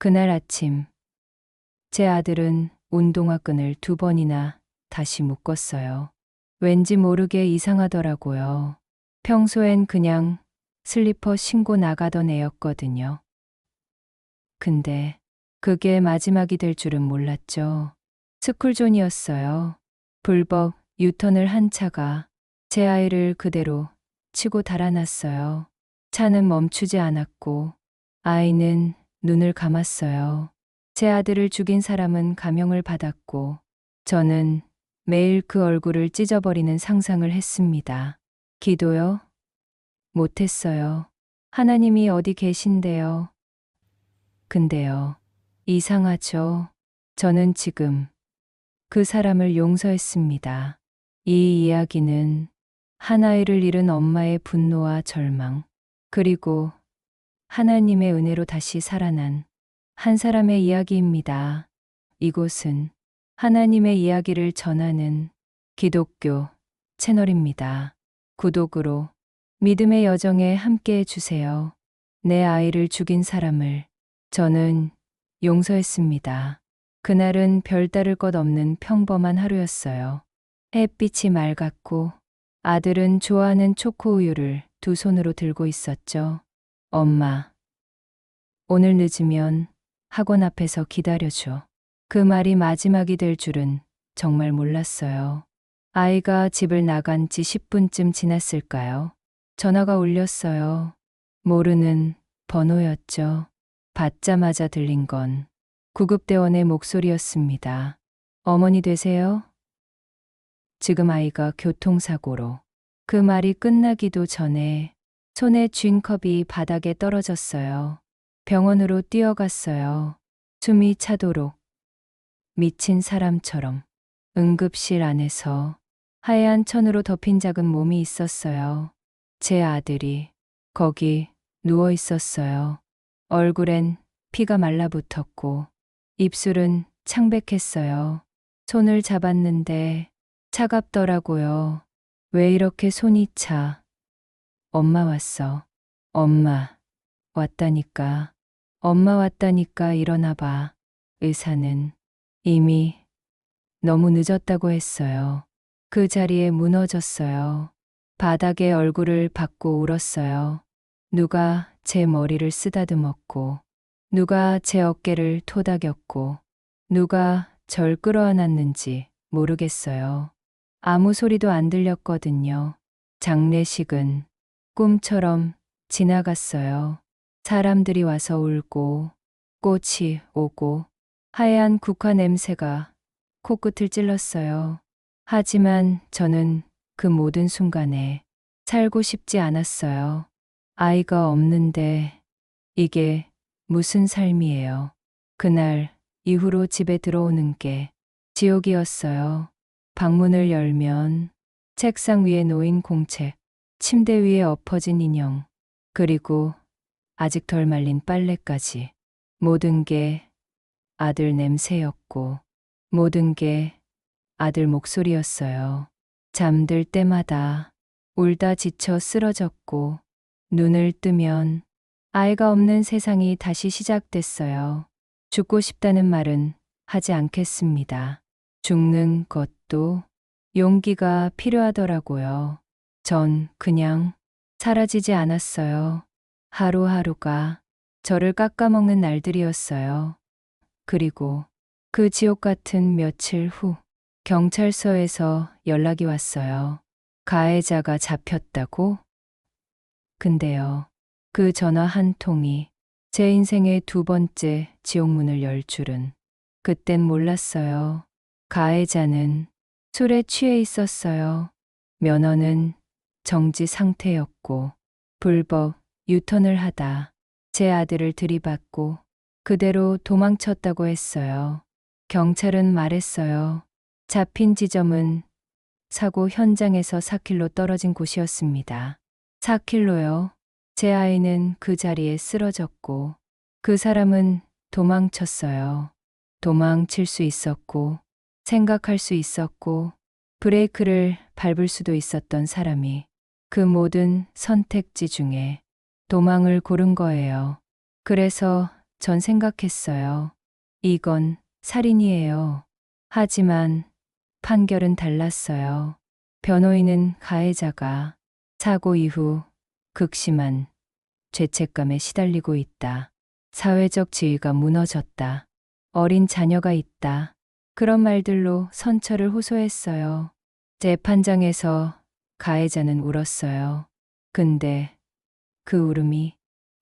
그날 아침 제 아들은 운동화 끈을 2번이나 다시 묶었어요. 왠지 모르게 이상하더라고요. 평소엔 그냥 슬리퍼 신고 나가던 애였거든요. 근데 그게 마지막이 될 줄은 몰랐죠. 스쿨존이었어요. 불법 유턴을 한 차가 제 아이를 그대로 치고 달아났어요. 차는 멈추지 않았고 아이는 눈을 감았어요. 제 아들을 죽인 사람은 감형을 받았고 저는 매일 그 얼굴을 찢어버리는 상상을 했습니다. 기도요? 못했어요. 하나님이 어디 계신데요? 근데요. 이상하죠? 저는 지금 그 사람을 용서했습니다. 이 이야기는 한 아이를 잃은 엄마의 분노와 절망, 그리고 하나님의 은혜로 다시 살아난 한 사람의 이야기입니다. 이곳은 하나님의 이야기를 전하는 기독교 채널입니다. 구독으로 믿음의 여정에 함께 해주세요. 내 아이를 죽인 사람을 저는 용서했습니다. 그날은 별다를 것 없는 평범한 하루였어요. 햇빛이 맑았고 아들은 좋아하는 초코우유를 2손으로 들고 있었죠. 엄마, 오늘 늦으면 학원 앞에서 기다려줘. 그 말이 마지막이 될 줄은 정말 몰랐어요. 아이가 집을 나간 지 10분쯤 지났을까요? 전화가 울렸어요. 모르는 번호였죠. 받자마자 들린 건 구급대원의 목소리였습니다. 어머니 되세요? 지금 아이가 교통사고로. 그 말이 끝나기도 전에 손에 쥔 컵이 바닥에 떨어졌어요. 병원으로 뛰어갔어요. 숨이 차도록. 미친 사람처럼. 응급실 안에서 하얀 천으로 덮인 작은 몸이 있었어요. 제 아들이 거기 누워 있었어요. 얼굴엔 피가 말라붙었고 입술은 창백했어요. 손을 잡았는데 차갑더라고요. 왜 이렇게 손이 차? 엄마 왔어. 엄마 왔다니까. 엄마 왔다니까 일어나 봐. 의사는 이미 너무 늦었다고 했어요. 그 자리에 무너졌어요. 바닥에 얼굴을 받고 울었어요. 누가 제 머리를 쓰다듬었고, 누가 제 어깨를 토닥였고, 누가 절 끌어안았는지 모르겠어요. 아무 소리도 안 들렸거든요. 장례식은 꿈처럼 지나갔어요. 사람들이 와서 울고, 꽃이 오고, 하얀 국화 냄새가 코끝을 찔렀어요. 하지만 저는 그 모든 순간에 살고 싶지 않았어요. 아이가 없는데 이게 무슨 삶이에요. 그날 이후로 집에 들어오는 게 지옥이었어요. 방문을 열면 책상 위에 놓인 공책, 침대 위에 엎어진 인형, 그리고 아직 덜 말린 빨래까지. 모든 게 아들 냄새였고, 모든 게 아들 목소리였어요. 잠들 때마다 울다 지쳐 쓰러졌고, 눈을 뜨면 아이가 없는 세상이 다시 시작됐어요. 죽고 싶다는 말은 하지 않겠습니다. 죽는 것도 용기가 필요하더라고요. 전 그냥 사라지지 않았어요. 하루하루가 저를 깎아먹는 날들이었어요. 그리고 그 지옥 같은 며칠 후 경찰서에서 연락이 왔어요. 가해자가 잡혔다고? 근데요, 그 전화 한 통이 제 인생의 2번째 지옥문을 열 줄은 그땐 몰랐어요. 가해자는 술에 취해 있었어요. 면허는 정지 상태였고 불법 유턴을 하다 제 아들을 들이받고 그대로 도망쳤다고 했어요. 경찰은 말했어요. 잡힌 지점은 사고 현장에서 4km 떨어진 곳이었습니다. 4km요. 제 아이는 그 자리에 쓰러졌고 그 사람은 도망쳤어요. 도망칠 수 있었고 생각할 수 있었고 브레이크를 밟을 수도 있었던 사람이 그 모든 선택지 중에 도망을 고른 거예요. 그래서 전 생각했어요. 이건 살인이에요. 하지만 판결은 달랐어요. 변호인은 가해자가 사고 이후 극심한 죄책감에 시달리고 있다. 사회적 지위가 무너졌다. 어린 자녀가 있다. 그런 말들로 선처를 호소했어요. 재판장에서 가해자는 울었어요. 근데 그 울음이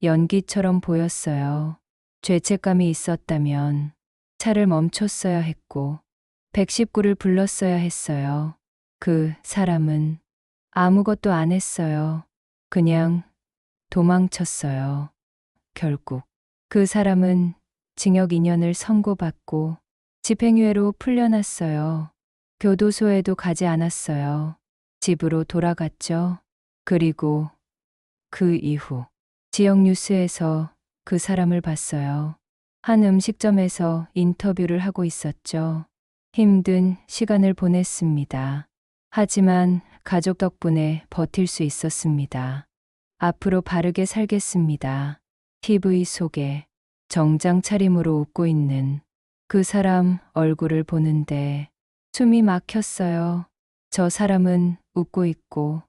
연기처럼 보였어요. 죄책감이 있었다면 차를 멈췄어야 했고 119를 불렀어야 했어요. 그 사람은 아무것도 안 했어요. 그냥 도망쳤어요. 결국 그 사람은 징역 2년을 선고받고 집행유예로 풀려났어요. 교도소에도 가지 않았어요. 집으로 돌아갔죠. 그리고 그 이후 지역 뉴스에서 그 사람을 봤어요. 한 음식점에서 인터뷰를 하고 있었죠. 힘든 시간을 보냈습니다. 하지만 가족 덕분에 버틸 수 있었습니다. 앞으로 바르게 살겠습니다. TV 속에 정장 차림으로 웃고 있는 그 사람 얼굴을 보는데 숨이 막혔어요. 저 사람은 웃고 있고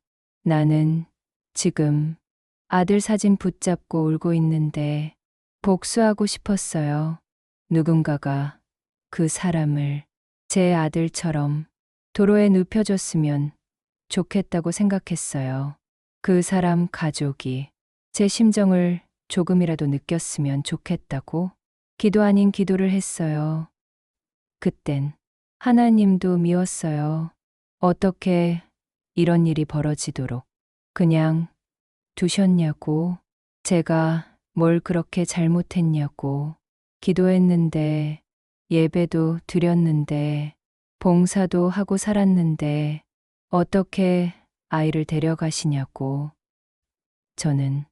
나는 지금 아들 사진 붙잡고 울고 있는데 복수하고 싶었어요. 누군가가 그 사람을 제 아들처럼 도로에 눕혀줬으면 좋겠다고 생각했어요. 그 사람 가족이 제 심정을 조금이라도 느꼈으면 좋겠다고 기도 아닌 기도를 했어요. 그땐 하나님도 미웠어요. 어떻게 이런 일이 벌어지도록 그냥 두셨냐고, 제가 뭘 그렇게 잘못했냐고 기도했는데, 예배도 드렸는데, 봉사도 하고 살았는데, 어떻게 아이를 데려가시냐고. 저는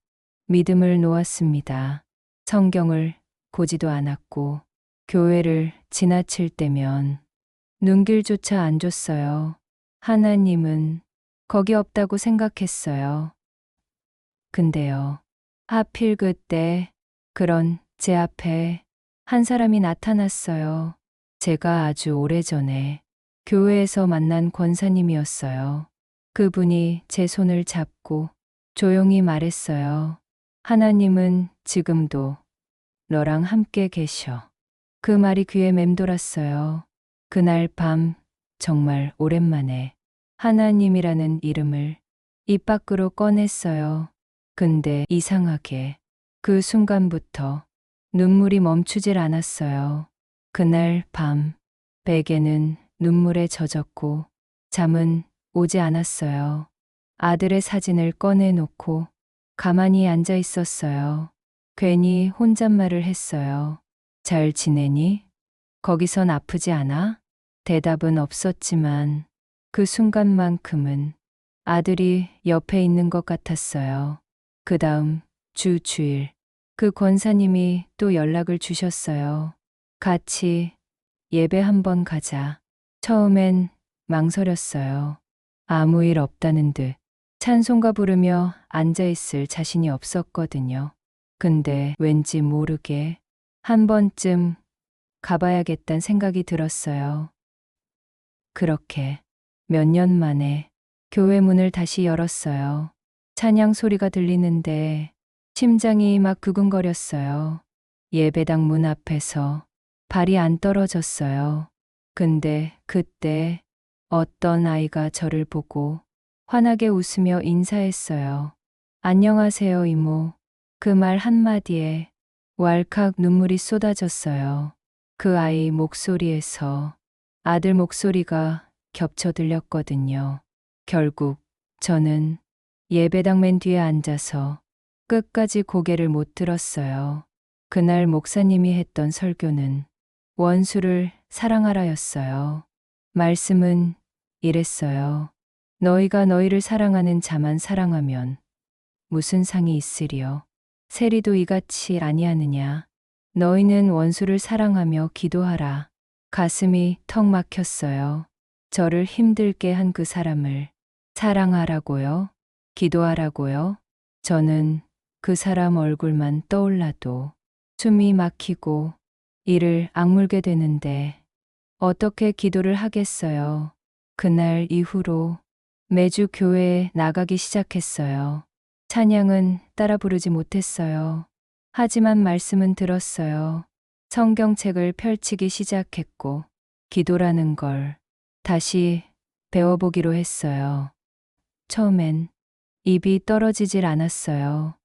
믿음을 놓았습니다. 성경을 보지도 않았고, 교회를 지나칠 때면 눈길조차 안 줬어요. 하나님은 거기 없다고 생각했어요. 근데요, 하필 그때 그런 제 앞에 한 사람이 나타났어요. 제가 아주 오래전에 교회에서 만난 권사님이었어요. 그분이 제 손을 잡고 조용히 말했어요. 하나님은 지금도 너랑 함께 계셔. 그 말이 귀에 맴돌았어요. 그날 밤 정말 오랜만에 하나님이라는 이름을 입 밖으로 꺼냈어요. 근데 이상하게 그 순간부터 눈물이 멈추질 않았어요. 그날 밤 베개는 눈물에 젖었고 잠은 오지 않았어요. 아들의 사진을 꺼내놓고 가만히 앉아 있었어요. 괜히 혼잣말을 했어요. 잘 지내니? 거기선 아프지 않아? 대답은 없었지만 그 순간만큼은 아들이 옆에 있는 것 같았어요. 그 다음 주일 그 권사님이 또 연락을 주셨어요. 같이 예배 한번 가자. 처음엔 망설였어요. 아무 일 없다는 듯 찬송가 부르며 앉아있을 자신이 없었거든요. 근데 왠지 모르게 한 번쯤 가봐야겠다는 생각이 들었어요. 그렇게 몇 년 만에 교회 문을 다시 열었어요. 찬양 소리가 들리는데 심장이 막 두근거렸어요. 예배당 문 앞에서 발이 안 떨어졌어요. 근데 그때 어떤 아이가 저를 보고 환하게 웃으며 인사했어요. 안녕하세요, 이모. 그 말 한마디에 왈칵 눈물이 쏟아졌어요. 그 아이 목소리에서 아들 목소리가 겹쳐 들렸거든요. 결국 저는 예배당 맨 뒤에 앉아서 끝까지 고개를 못 들었어요. 그날 목사님이 했던 설교는 원수를 사랑하라였어요. 말씀은 이랬어요. 너희가 너희를 사랑하는 자만 사랑하면 무슨 상이 있으리요. 세리도 이같이 아니하느냐. 너희는 원수를 사랑하며 기도하라. 가슴이 턱 막혔어요. 저를 힘들게 한 그 사람을 사랑하라고요? 기도하라고요? 저는 그 사람 얼굴만 떠올라도 숨이 막히고 이를 악물게 되는데 어떻게 기도를 하겠어요. 그날 이후로 매주 교회에 나가기 시작했어요. 찬양은 따라 부르지 못했어요. 하지만 말씀은 들었어요. 성경책을 펼치기 시작했고, 기도라는 걸 다시 배워보기로 했어요. 처음엔 입이 떨어지질 않았어요.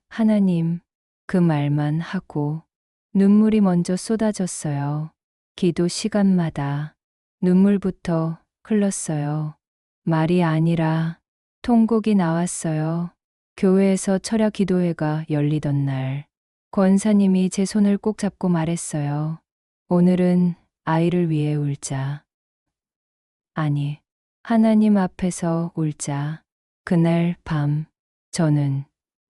하나님, 그 말만 하고 눈물이 먼저 쏟아졌어요. 기도 시간마다 눈물부터 흘렀어요. 말이 아니라 통곡이 나왔어요. 교회에서 철야 기도회가 열리던 날, 권사님이 제 손을 꼭 잡고 말했어요. 오늘은 아이를 위해 울자. 아니, 하나님 앞에서 울자. 그날 밤, 저는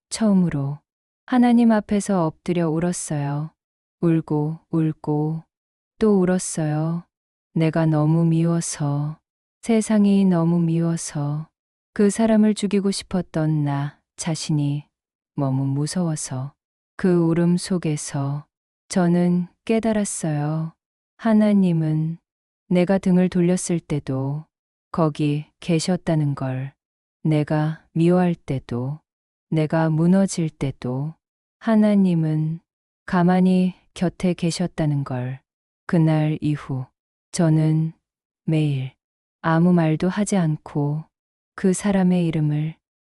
처음으로 하나님 앞에서 엎드려 울었어요. 울고 울고 또 울었어요. 내가 너무 미워서, 세상이 너무 미워서, 그 사람을 죽이고 싶었던 나 자신이 너무 무서워서, 그 울음 속에서 저는 깨달았어요. 하나님은 내가 등을 돌렸을 때도 거기 계셨다는 걸, 내가 미워할 때도, 내가 무너질 때도 하나님은 가만히 곁에 계셨다는 걸. 그날 이후 저는 매일 아무 말도 하지 않고 그 사람의 이름을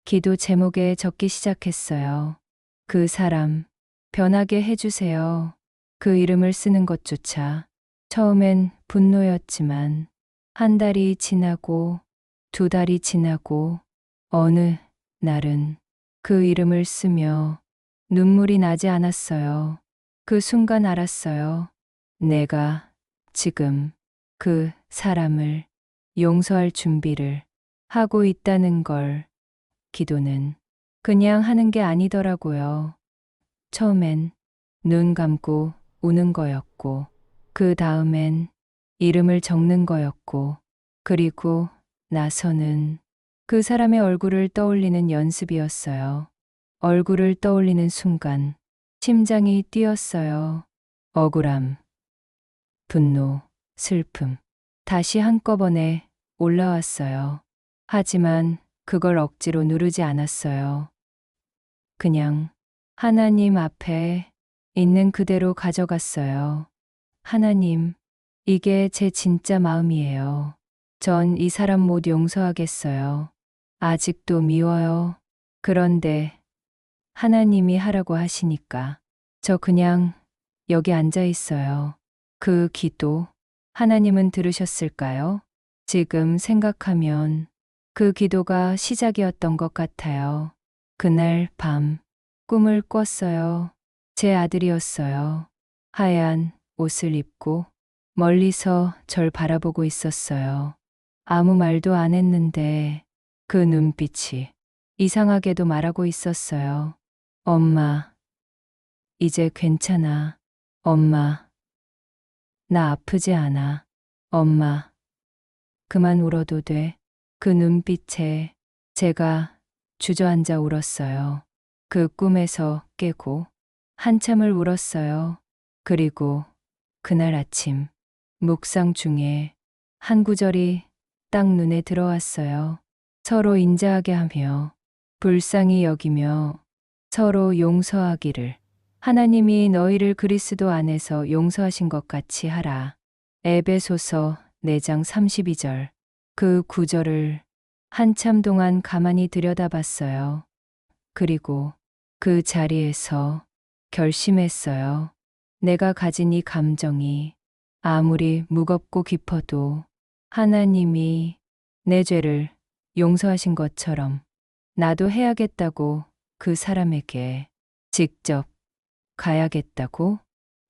기도 제목에 적기 시작했어요. 그 사람 변하게 해주세요. 그 이름을 쓰는 것조차 처음엔 분노였지만 한 달이 지나고 두 달이 지나고 어느 날은 그 이름을 쓰며 눈물이 나지 않았어요. 그 순간 알았어요. 내가 지금 그 사람을 용서할 준비를 하고 있다는 걸. 기도는 그냥 하는 게 아니더라고요. 처음엔 눈 감고 우는 거였고, 그 다음엔 이름을 적는 거였고, 그리고 나서는 그 사람의 얼굴을 떠올리는 연습이었어요. 얼굴을 떠올리는 순간 심장이 뛰었어요. 억울함, 분노, 슬픔, 다시 한꺼번에 올라왔어요. 하지만 그걸 억지로 누르지 않았어요. 그냥 하나님 앞에 있는 그대로 가져갔어요. 하나님, 이게 제 진짜 마음이에요. 전 이 사람 못 용서하겠어요. 아직도 미워요. 그런데 하나님이 하라고 하시니까 저 그냥 여기 앉아 있어요. 그 기도 하나님은 들으셨을까요? 지금 생각하면 그 기도가 시작이었던 것 같아요. 그날 밤 꿈을 꿨어요. 제 아들이었어요. 하얀 옷을 입고 멀리서 절 바라보고 있었어요. 아무 말도 안 했는데 그 눈빛이 이상하게도 말하고 있었어요. 엄마, 이제 괜찮아. 엄마, 나 아프지 않아. 엄마, 그만 울어도 돼. 그 눈빛에 제가 주저앉아 울었어요. 그 꿈에서 깨고 한참을 울었어요. 그리고 그날 아침 묵상 중에 한 구절이 딱 눈에 들어왔어요. 서로 인자하게 하며 불쌍히 여기며 서로 용서하기를 하나님이 너희를 그리스도 안에서 용서하신 것 같이 하라. 에베소서 4장 32절. 그 구절을 한참 동안 가만히 들여다봤어요. 그리고 그 자리에서 결심했어요. 내가 가진 이 감정이 아무리 무겁고 깊어도 하나님이 내 죄를 용서하신 것처럼 나도 해야겠다고. 그 사람에게 직접 가야겠다고.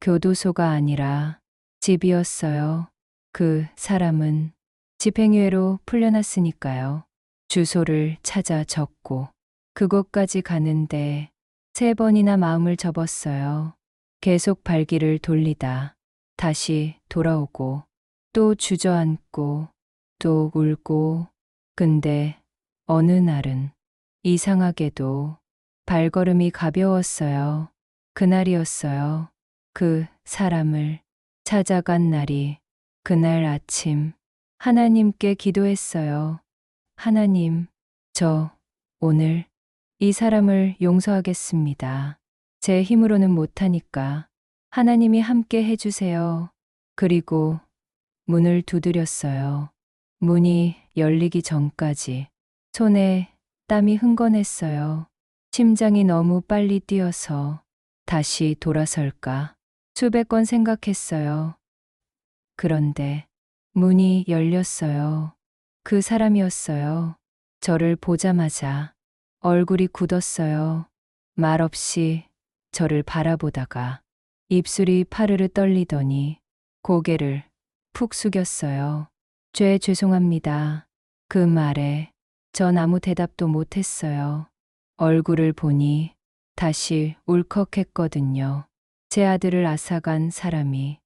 교도소가 아니라 집이었어요. 그 사람은 집행유예로 풀려났으니까요. 주소를 찾아 적고 그곳까지 가는데 3번이나 마음을 접었어요. 계속 발길을 돌리다 다시 돌아오고 또 주저앉고 또 울고. 근데 어느 날은 이상하게도 발걸음이 가벼웠어요. 그날이었어요. 그 사람을 찾아간 날이 그날 아침 하나님께 기도했어요. 하나님, 저 오늘 이 사람을 용서하겠습니다. 제 힘으로는 못하니까 하나님이 함께 해주세요. 그리고 문을 두드렸어요. 문이 열리기 전까지 손에 땀이 흥건했어요. 심장이 너무 빨리 뛰어서 다시 돌아설까 수백 번 생각했어요. 그런데 문이 열렸어요. 그 사람이었어요. 저를 보자마자 얼굴이 굳었어요. 말없이 저를 바라보다가 입술이 파르르 떨리더니 고개를 푹 숙였어요. 죄송합니다. 그 말에 전 아무 대답도 못했어요. 얼굴을 보니 다시 울컥했거든요. 제 아들을 앗아간 사람이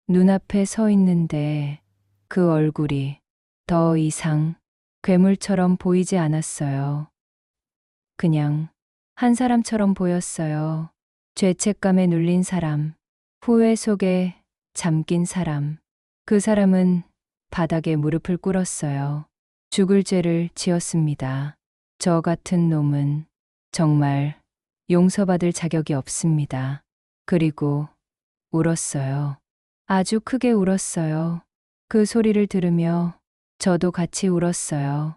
눈앞에 서 있는데 그 얼굴이 더 이상 괴물처럼 보이지 않았어요. 그냥 한 사람처럼 보였어요. 죄책감에 눌린 사람, 후회 속에 잠긴 사람. 그 사람은 바닥에 무릎을 꿇었어요. 죽을 죄를 지었습니다. 저 같은 놈은 정말 용서받을 자격이 없습니다. 그리고 울었어요. 아주 크게 울었어요. 그 소리를 들으며 저도 같이 울었어요.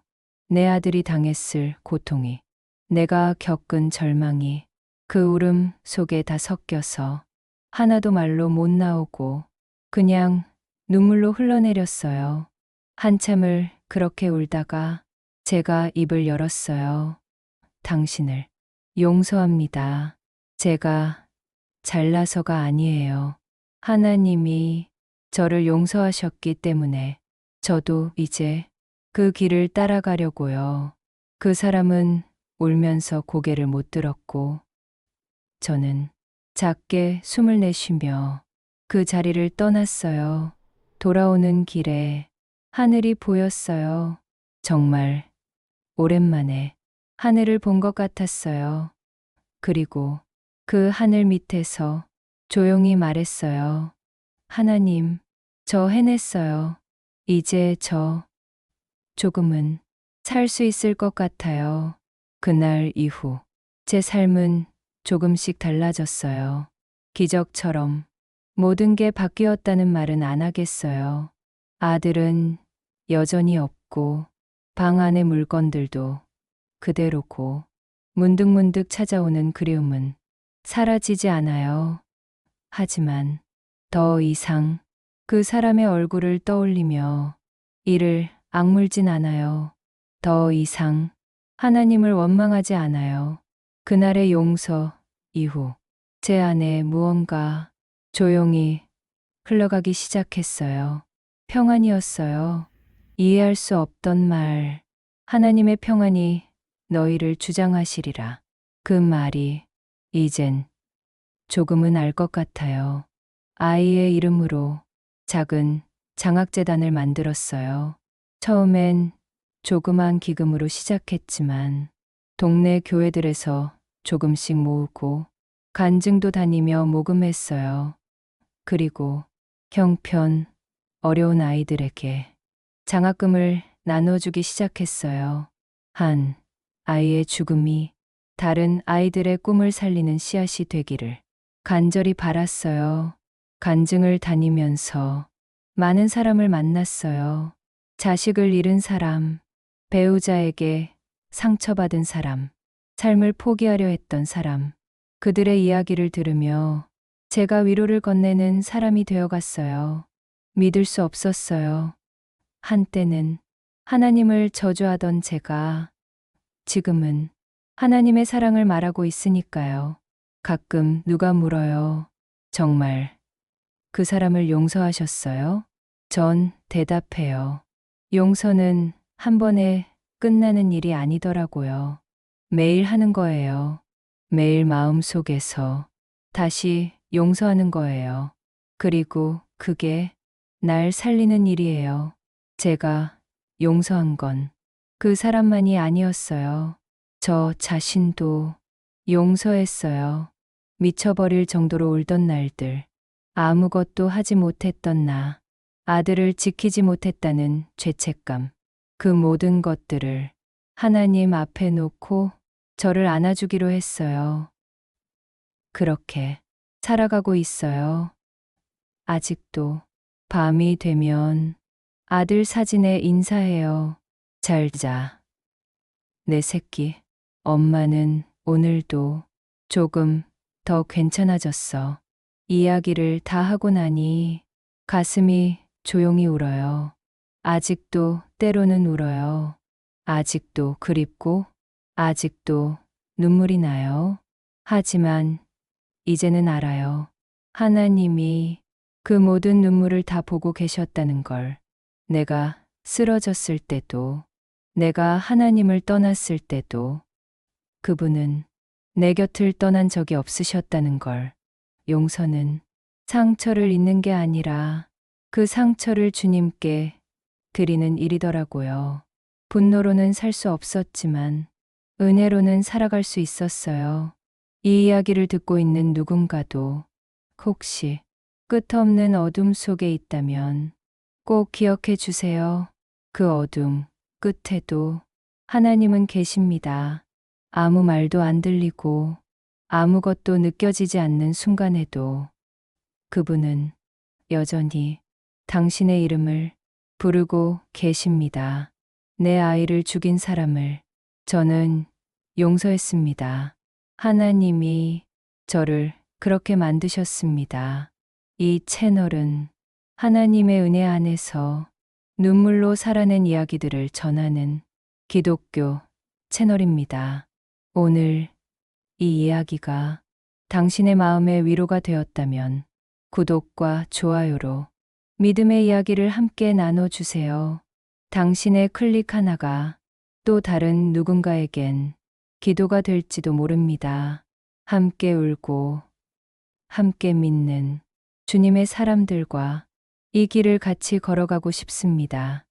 내 아들이 당했을 고통이, 내가 겪은 절망이 그 울음 속에 다 섞여서 하나도 말로 못 나오고 그냥 눈물로 흘러내렸어요. 한참을 그렇게 울다가 제가 입을 열었어요. 당신을 용서합니다. 제가 잘나서가 아니에요. 하나님이 저를 용서하셨기 때문에 저도 이제 그 길을 따라가려고요. 그 사람은 울면서 고개를 못 들었고 저는 작게 숨을 내쉬며 그 자리를 떠났어요. 돌아오는 길에 하늘이 보였어요. 정말 오랜만에 하늘을 본 것 같았어요. 그리고 그 하늘 밑에서 조용히 말했어요. 하나님, 저 해냈어요. 이제 저 조금은 살 수 있을 것 같아요. 그날 이후 제 삶은 조금씩 달라졌어요. 기적처럼 모든 게 바뀌었다는 말은 안 하겠어요. 아들은 여전히 없고 방 안의 물건들도 그대로고 문득문득 찾아오는 그리움은 사라지지 않아요. 하지만 더 이상 그 사람의 얼굴을 떠올리며 이를 악물진 않아요. 더 이상 하나님을 원망하지 않아요. 그날의 용서 이후 제 안에 무언가 조용히 흘러가기 시작했어요. 평안이었어요. 이해할 수 없던 말, 하나님의 평안이 너희를 주장하시리라. 그 말이 이젠 조금은 알 것 같아요. 아이의 이름으로 작은 장학재단을 만들었어요. 처음엔 조그만 기금으로 시작했지만 동네 교회들에서 조금씩 모으고 간증도 다니며 모금했어요. 그리고 형편 어려운 아이들에게 장학금을 나눠주기 시작했어요. 한 아이의 죽음이 다른 아이들의 꿈을 살리는 씨앗이 되기를 간절히 바랐어요. 간증을 다니면서 많은 사람을 만났어요. 자식을 잃은 사람, 배우자에게 상처받은 사람, 삶을 포기하려 했던 사람, 그들의 이야기를 들으며 제가 위로를 건네는 사람이 되어갔어요. 믿을 수 없었어요. 한때는 하나님을 저주하던 제가 지금은 하나님의 사랑을 말하고 있으니까요. 가끔 누가 물어요. 정말 그 사람을 용서하셨어요? 전 대답해요. 용서는 한 번에 끝나는 일이 아니더라고요. 매일 하는 거예요. 매일 마음 속에서 다시 용서하는 거예요. 그리고 그게 날 살리는 일이에요. 제가 용서한 건 그 사람만이 아니었어요. 저 자신도 용서했어요. 미쳐버릴 정도로 울던 날들, 아무것도 하지 못했던 나, 아들을 지키지 못했다는 죄책감, 그 모든 것들을 하나님 앞에 놓고 저를 안아주기로 했어요. 그렇게 살아가고 있어요. 아직도 밤이 되면 아들 사진에 인사해요. 잘 자. 내 새끼. 엄마는 오늘도 조금 더 괜찮아졌어. 이야기를 다 하고 나니 가슴이 조용히 울어요. 아직도 때로는 울어요. 아직도 그립고, 아직도 눈물이 나요. 하지만 이제는 알아요. 하나님이 그 모든 눈물을 다 보고 계셨다는 걸. 내가 쓰러졌을 때도, 내가 하나님을 떠났을 때도 그분은 내 곁을 떠난 적이 없으셨다는 걸. 용서는 상처를 잊는 게 아니라 그 상처를 주님께 드리는 일이더라고요. 분노로는 살 수 없었지만 은혜로는 살아갈 수 있었어요. 이 이야기를 듣고 있는 누군가도 혹시 끝없는 어둠 속에 있다면 꼭 기억해 주세요. 그 어둠 끝에도 하나님은 계십니다. 아무 말도 안 들리고 아무것도 느껴지지 않는 순간에도 그분은 여전히 당신의 이름을 부르고 계십니다. 내 아이를 죽인 사람을 저는 용서했습니다. 하나님이 저를 그렇게 만드셨습니다. 이 채널은 하나님의 은혜 안에서 눈물로 살아낸 이야기들을 전하는 기독교 채널입니다. 오늘 이 이야기가 당신의 마음에 위로가 되었다면 구독과 좋아요로 믿음의 이야기를 함께 나눠주세요. 당신의 클릭 하나가 또 다른 누군가에겐 기도가 될지도 모릅니다. 함께 울고 함께 믿는 주님의 사람들과 이 길을 같이 걸어가고 싶습니다.